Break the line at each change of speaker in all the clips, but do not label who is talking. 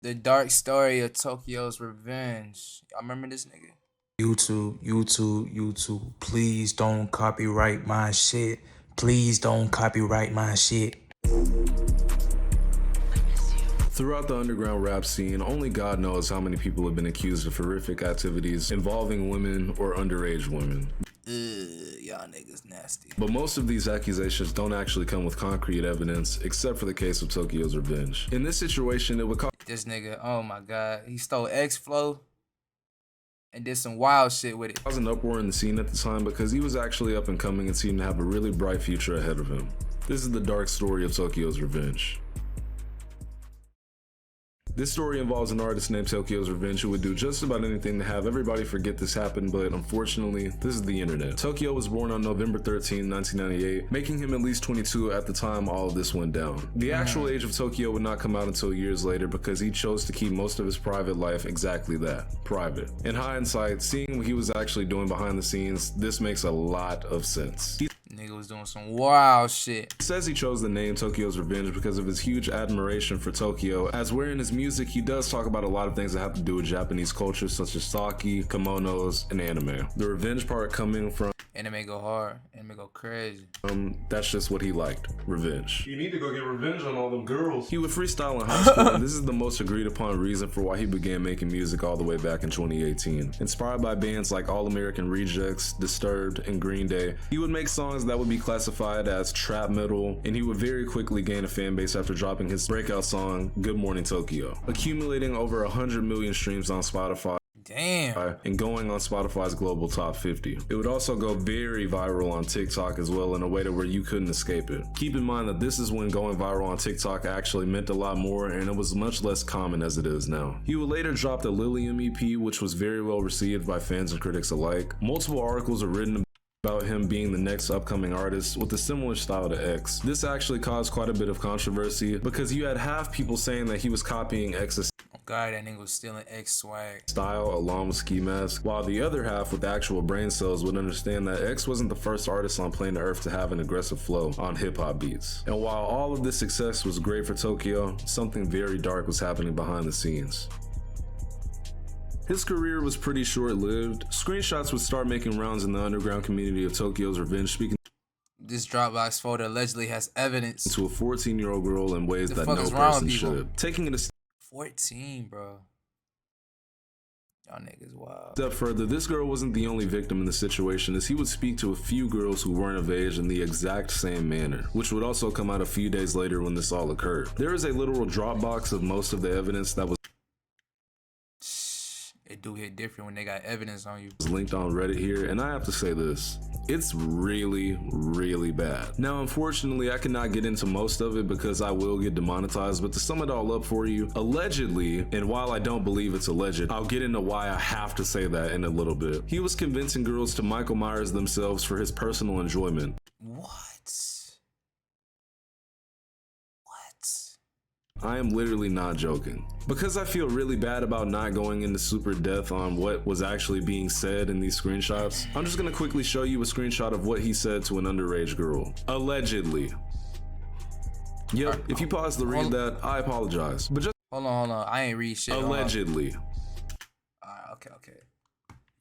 The dark story of Tokyo's revenge. Y'all remember this nigga?
YouTube, please don't copyright my shit. Please don't copyright my shit.
Throughout the underground rap scene, only God knows how many people have been accused of horrific activities involving women or underage women.
Y'all niggas nasty.
But most of these accusations don't actually come with concrete evidence, except for the case of Tokyo's revenge. In this situation, it would cause
This nigga, oh my god, he stole X Flow and did some wild shit with it.
an uproar in the scene at the time because he was actually up and coming and seemed to have a really bright future ahead of him. This is the dark story of Tokyo's revenge. This story involves an artist named Tokyo's Revenge who would do just about anything to have everybody forget this happened, but unfortunately, this is the internet. Tokyo was born on November 13, 1998, making him at least 22 at the time all of this went down. The actual age of Tokyo would not come out until years later because he chose to keep most of his private life exactly that, private. In hindsight, seeing what he was actually doing behind the scenes, this makes a lot of sense.
Nigga was doing some wild shit.
He says he chose the name Tokyo's Revenge because of his huge admiration for Tokyo, as where in his music he does talk about a lot of things that have to do with Japanese culture such as sake, kimonos, and anime. The revenge part coming from
Anime go hard. Anime go crazy.
that's just what he liked, revenge.
You need to go get revenge on all them girls.
He would freestyle in high school, and this is the most agreed upon reason for why he began making music all the way back in 2018. Inspired by bands like All American Rejects, Disturbed, and Green Day, he would make songs that would be classified as trap metal, and he would very quickly gain a fan base after dropping his breakout song, Good Morning Tokyo, accumulating over 100 million streams on Spotify
Damn.
and going on Spotify's global top 50. It would also go very viral on TikTok as well in a way to where you couldn't escape it. Keep in mind that this is when going viral on TikTok actually meant a lot more and it was much less common as it is now. He would later drop the MacKillEmm EP, which was very well received by fans and critics alike. Multiple articles are written about him being the next upcoming artist with a similar style to X. This actually caused quite a bit of controversy because you had half people saying that he was copying X's
God, that nigga was stealing X swag.
style along with Ski Mask, while the other half with actual brain cells would understand that X wasn't the first artist on planet Earth to have an aggressive flow on hip-hop beats. And while all of this success was great for Tokyo, something very dark was happening behind the scenes. His career was pretty short-lived. Screenshots would start making rounds in the underground community of Tokyo's Revenge, speaking
This Dropbox folder allegedly has evidence.
to a 14-year-old girl in ways
The
that
fuck
no
is wrong
person
with people?
should. Taking it a
14, bro. Y'all niggas wild.
step further, this girl wasn't the only victim in the situation, as he would speak to a few girls who weren't of age in the exact same manner, which would also come out a few days later when this all occurred. There is a literal Dropbox of most of the evidence that was
It do hit different when they got evidence on you.
linked on Reddit here, and I have to say this. It's really, really bad. Now, unfortunately, I cannot get into most of it because I will get demonetized, but to sum it all up for you, allegedly, and while I don't believe it's alleged, I'll get into why I have to say that in a little bit. He was convincing girls to Michael Myers themselves for his personal enjoyment.
What?
I am literally not joking. Because I feel really bad about not going into super depth on what was actually being said in these screenshots, I'm just gonna quickly show you a screenshot of what he said to an underage girl. Allegedly. Yep, if you pause to read that, I apologize. But just
Hold on. I ain't read shit. Hold on.
allegedly.
Alright, okay.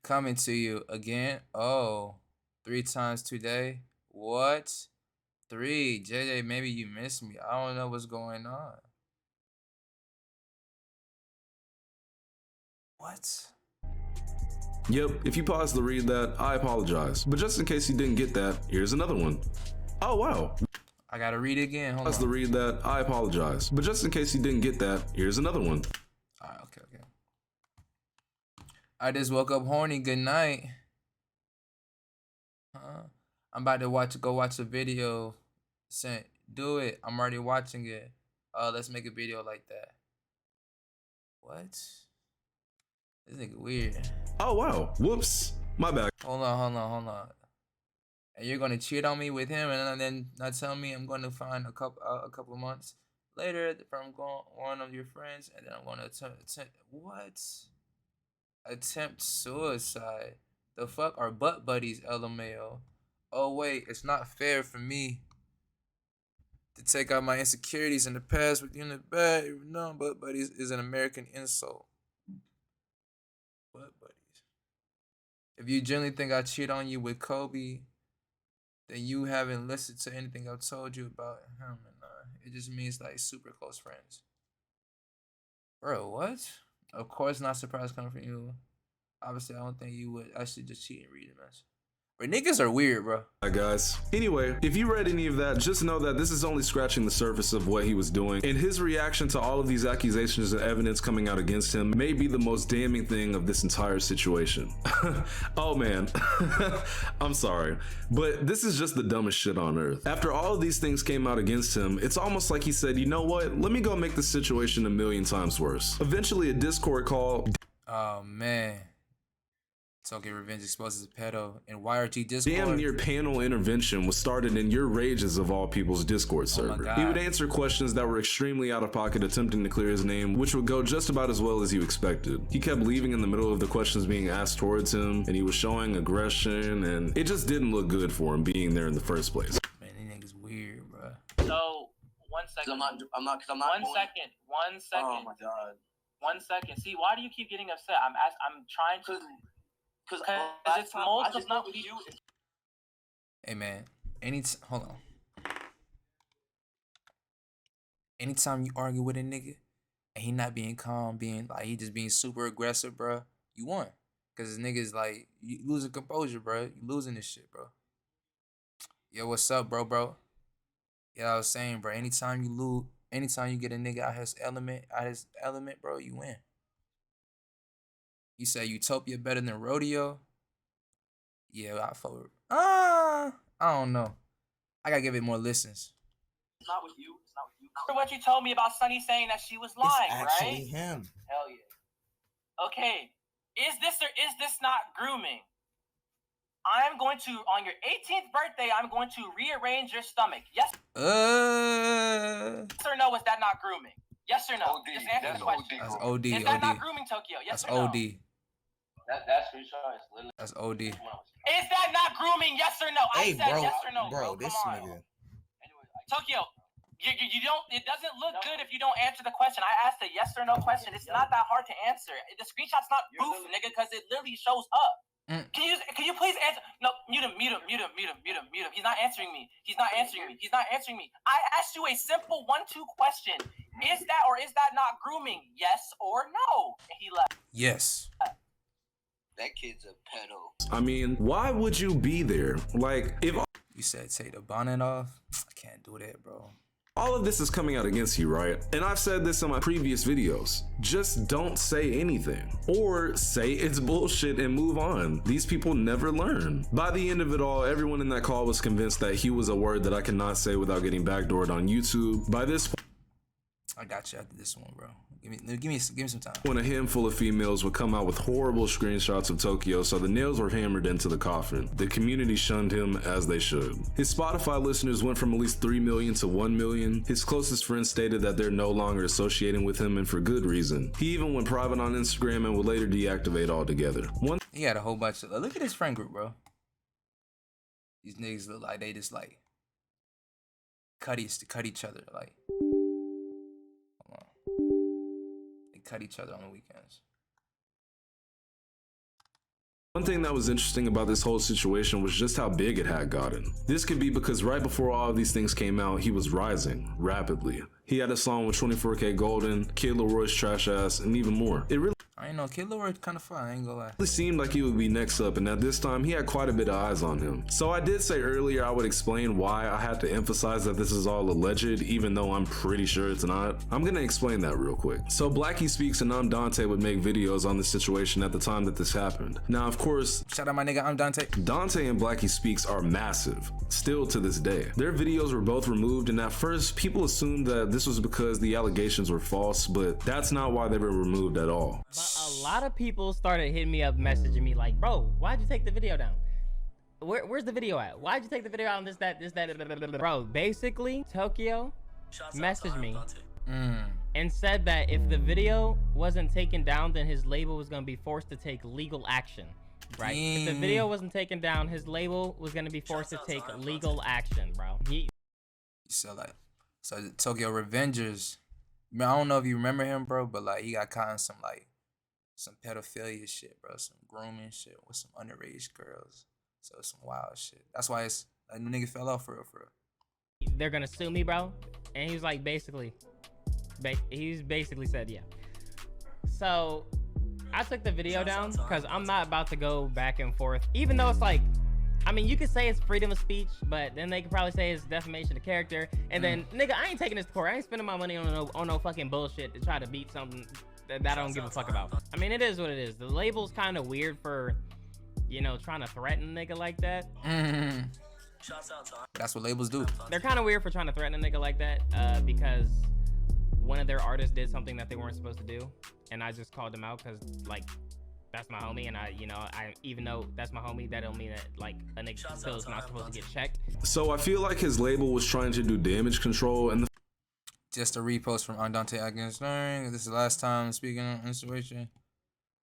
Coming to you again. Oh, 3 times today. What? 3. JJ, maybe you missed me. I don't know what's going on. What?
Yep, if you pause to read that, I apologize. But just in case you didn't get that, here's another one. Oh wow.
I gotta read it again. Hold
Pause to
on.
read that, I apologize. But just in case you didn't get that, here's another one.
Alright, okay. I just woke up horny. Good night. I'm about to go watch a video. Sent. Do it. I'm already watching it. Let's make a video like that. What? This nigga weird.
Oh wow, whoops, my bad.
Hold on. And you're gonna cheat on me with him, and then not tell me I'm gonna find a couple of months later from one of your friends, and then I'm gonna attempt what? Attempt suicide. The fuck are butt buddies, LMAO? Oh wait, it's not fair for me To take out my insecurities in the past with you in the bed. No, but buddies is an American insult. What buddies? If you genuinely think I cheat on you with Kobe, then you haven't listened to anything I've told you about him, and it just means like super close friends. Bro, what? Of course, not surprised coming from you. Obviously, I don't think you would actually just cheat and read a mess. But niggas are weird, bro.
Hi guys. Anyway, if you read any of that, just know that this is only scratching the surface of what he was doing, and his reaction to all of these accusations and evidence coming out against him may be the most damning thing of this entire situation. Oh man, I'm sorry, but this is just the dumbest shit on earth. After all of these things came out against him, it's almost like he said, you know what, let me go make this situation a million times worse. Eventually a Discord call.
Oh man. Tokyo Revenge exposes a pedo in YRG Discord.
Damn near panel intervention was started in your rages of all people's Discord server. He would answer questions that were extremely out of pocket, attempting to clear his name, which would go just about as well as you expected. He kept leaving in the middle of the questions being asked towards him, and he was showing aggression, and it just didn't look good for him being there in the first place.
Man, these niggas weird, bro.
So, 1 second.
I'm not. One
second. 1 second.
Oh my god.
1 second. See, why do you keep getting upset? I'm trying to. Because it's multiple.
Hey man, hold on. Anytime you argue with a nigga and he not being calm, he just being super aggressive, bro, you won. Cause this nigga's like, you losing composure, bro. You losing this shit, bro. Yo, what's up, bro? Yeah, I was saying, bro. Anytime you get a nigga out his element, bro, you win. You say Utopia better than Rodeo? Yeah, I fuck with. I don't know. I gotta give it more listens.
It's not with you. It's not with you.
What you told me about Sunny saying that she was lying,
it's actually
right?
him.
Hell yeah. Okay. Is this or is this not grooming? I'm going to, on your 18th birthday, I'm going to rearrange your stomach. Yes or no, is that not grooming? Yes or no?
OD.
Just answer the question.
That's OD.
Is that not grooming, Tokyo? Yes
That's
or no?
OD.
That's your choice. Literally.
That's OD.
Is that not grooming? Yes or no?
Hey,
I said
bro,
yes or no, bro.
this
Come on.
nigga.
Tokyo, you don't. It doesn't look good if you don't answer the question. I asked a yes or no question. It's not that hard to answer. The screenshot's not proof, nigga, because it literally shows up. Can you please answer? No, mute him. He's not answering me. I asked you a simple 1-2 question. Is that or is that not grooming? Yes or no? And he left.
Yes.
That kid's a pedo.
I mean, why would you be there? Like, if
You said take the bonnet off. I can't do that, bro.
all of this is coming out against you, right? And I've said this in my previous videos. Just don't say anything. Or say it's bullshit and move on. These people never learn. By the end of it all, everyone in that call was convinced that he was a word that I cannot say without getting backdoored on YouTube. By this point,
I got you after this one, bro. Give me some time.
when a handful of females would come out with horrible screenshots of Tokyo, so the nails were hammered into the coffin. The community shunned him as they should. His Spotify listeners went from at least 3 million to 1 million. His closest friends stated that they're no longer associating with him, and for good reason. He even went private on Instagram and would later deactivate altogether.
He had a whole bunch of. Look at his friend group, bro. These niggas look like they just like cut each other, like. Cut each other on the weekends.
One thing that was interesting about this whole situation was just how big it had gotten. This could be because right before all of these things came out, he was rising rapidly. He had a song with 24K Golden, Kid Leroy's Trash Ass, and even more. It really
I ain't know, Kid Leroy kind of fun, I ain't gonna lie.
seemed like he would be next up, and at this time he had quite a bit of eyes on him. So I did say earlier I would explain why I had to emphasize that this is all alleged, even though I'm pretty sure it's not. I'm gonna explain that real quick. So Blackie Speaks and I'm Dante would make videos on this situation at the time that this happened. Now of course,
Shout out my nigga, I'm Dante.
Dante and Blackie Speaks are massive, still to this day. Their videos were both removed, and at first people assumed that this was because the allegations were false, but that's not why they were removed at all.
But a lot of people started hitting me up, messaging me like, bro, why'd you take the video down? Where's the video at? Why'd you take the video out on this, that, bro? Basically, Tokyo messaged me and said that if the video wasn't taken down, then his label was gonna be forced to take legal action. Right? If the video wasn't taken down, his label was gonna be forced to take legal action, bro.
You sell that. So the Tokyo Revengers, man, I don't know if you remember him, bro, but like he got caught in some pedophilia shit, bro, some grooming shit with some underage girls. So some wild shit. That's why it's like the nigga fell off for real, for real.
They're gonna sue me, bro. And he was like, he's basically said, yeah. So I took the video down because I'm not about to go back and forth. Even though it's like, I mean, you could say it's freedom of speech, but then they could probably say it's defamation of character. And then, nigga, I ain't taking this to court. I ain't spending my money on no fucking bullshit to try to beat something that I don't give a fuck about. I mean, it is what it is. The label's kind of weird for, you know, trying to threaten a nigga like that.
That's what labels do.
They're kind of weird for trying to threaten a nigga like that because one of their artists did something that they weren't supposed to do. And I just called them out because, like, that's my homie. And I even though that's my homie, that don't mean that, like, a nigga still is not supposed to get checked.
So I feel like his label was trying to do damage control, and
Just a repost from Andante Against Learning. This is the last time speaking on the situation.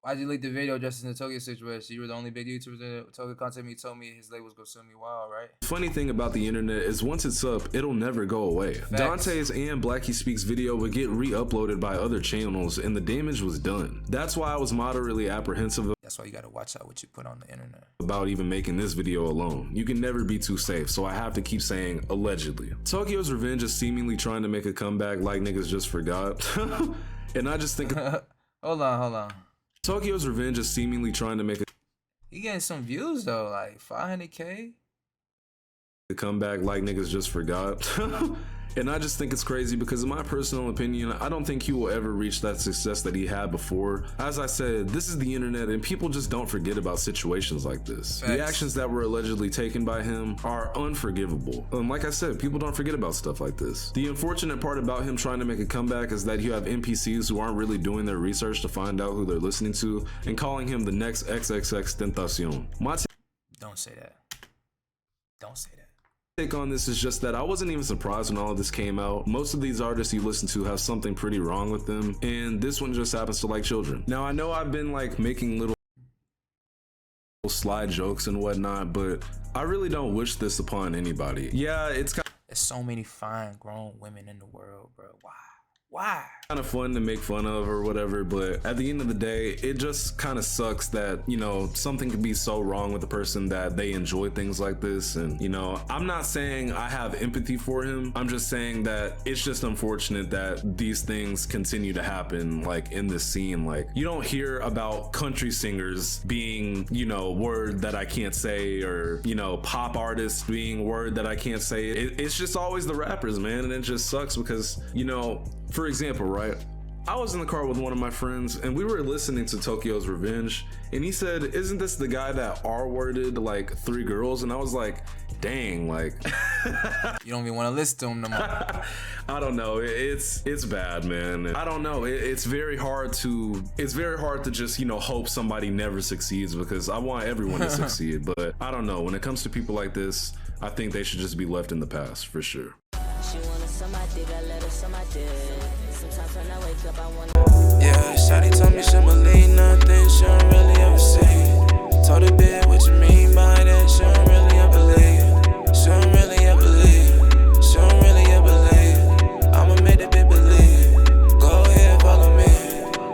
Why'd you leak the video just in the Tokyo situation? You were the only big YouTuber that Tokyo content me told me his label's gonna sue me. Wow, right?
funny thing about the internet is once it's up, it'll never go away.
Facts.
Dante's and Blackie Speaks video would get re-uploaded by other channels and the damage was done. That's why I was moderately apprehensive
That's why you gotta watch out what you put on the internet.
about even making this video alone. You can never be too safe, so I have to keep saying allegedly. Tokyo's Revenge is seemingly trying to make a comeback like niggas just forgot. And I just think
hold on.
Tokyo's Revenge is seemingly trying to make
He getting some views though, like 500K.
a comeback like niggas just forgot. And I just think it's crazy because in my personal opinion, I don't think he will ever reach that success that he had before. As I said, this is the internet and people just don't forget about situations like this.
Facts.
The actions that were allegedly taken by him are unforgivable. Like I said, people don't forget about stuff like this. The unfortunate part about him trying to make a comeback is that you have NPCs who aren't really doing their research to find out who they're listening to and calling him the next XXX Tentacion.
Don't say that. Don't say that.
Take on this is just that I wasn't even surprised when all of this came out. Most of these artists you listen to have something pretty wrong with them, and this one just happens to like children. Now I know I've been like making little slide jokes and whatnot, but I really don't wish this upon anybody. Yeah, it's
There's so many fine grown women in the world, bro. Why?
kind of fun to make fun of or whatever, but at the end of the day, it just kind of sucks that, you know, something can be so wrong with a person that they enjoy things like this. And, you know, I'm not saying I have empathy for him. I'm just saying that it's just unfortunate that these things continue to happen, like in this scene. Like, you don't hear about country singers being, you know, word that I can't say, or, you know, pop artists being word that I can't say. It's just always the rappers, man. And it just sucks because, you know, for example, right? I was in the car with one of my friends and we were listening to Tokyo's Revenge and he said, isn't this the guy that R-worded like 3 girls? And I was like, dang, like
You don't even want to listen to him no more.
I don't know, it's bad, man. I don't know, it's very hard to just, you know, hope somebody never succeeds, because I want everyone to succeed, but I don't know, when it comes to people like this, I think they should just be left in the past for sure.
She wanna suck my dick, I let her suck my dick. Sometimes when I wake up, I wanna.
Yeah, Shawty told me she believe nothing, she don't really ever say.